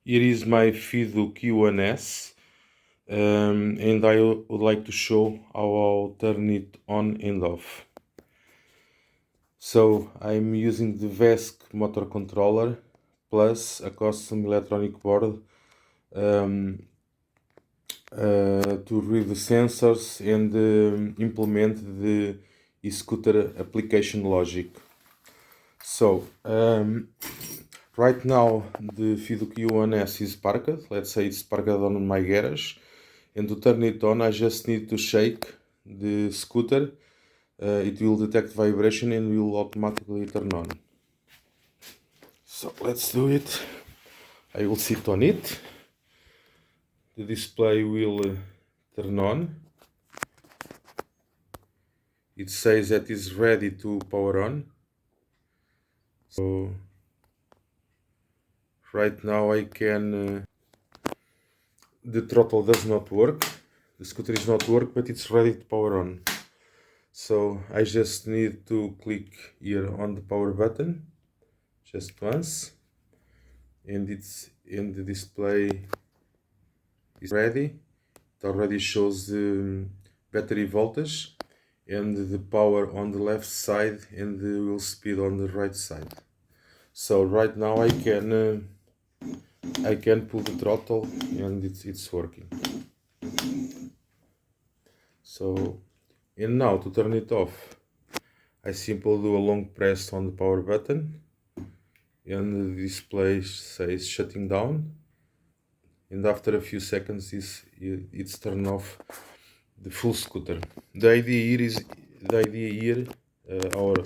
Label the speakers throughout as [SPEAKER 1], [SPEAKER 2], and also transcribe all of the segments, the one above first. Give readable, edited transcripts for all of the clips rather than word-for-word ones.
[SPEAKER 1] Here is my Fiido Q1S, and I would like to show how I'll turn it on and off. So I'm using the VESC motor controller plus a custom electronic board to read the sensors and implement the EScooter application logic. So right now the Fiido Q1S is parked. Let's say it's parked on my garage, and to turn it on I just need to shake the scooter. It will detect vibration and will automatically turn on. So let's do it. I will sit on it. The display will turn on. It says that it's ready to power on. So right now I can, the throttle does not work, the scooter is not work, but it's ready to power on. So I just need to click here on the power button just once, and the display is ready. It already shows the battery voltage and the power on the left side and the wheel speed on the right side. So right now I can pull the throttle and it's working. So, and now to turn it off, I simply do a long press on the power button and the display says shutting down, and after a few seconds it's turned off the full scooter. The idea here or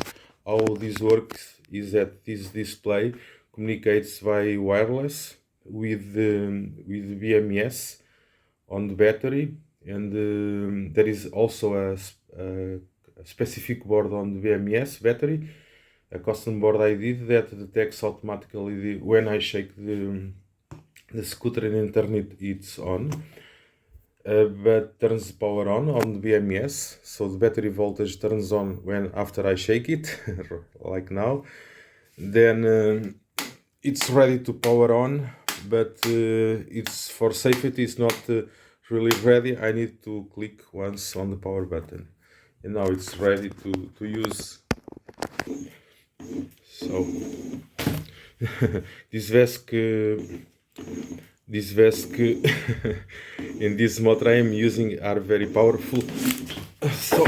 [SPEAKER 1] how this works is that this display communicates via wireless with the BMS on the battery, and there is also a specific board on the BMS battery, a custom board I did that detects automatically when I shake the scooter and turn it's on. But turns the power on the BMS, so the battery voltage turns on after I shake it, like now. Then it's ready to power on, but it's for safety. It's not really ready. I need to click once on the power button, and now it's ready to use. So this VESC and this motor I am using are very powerful. So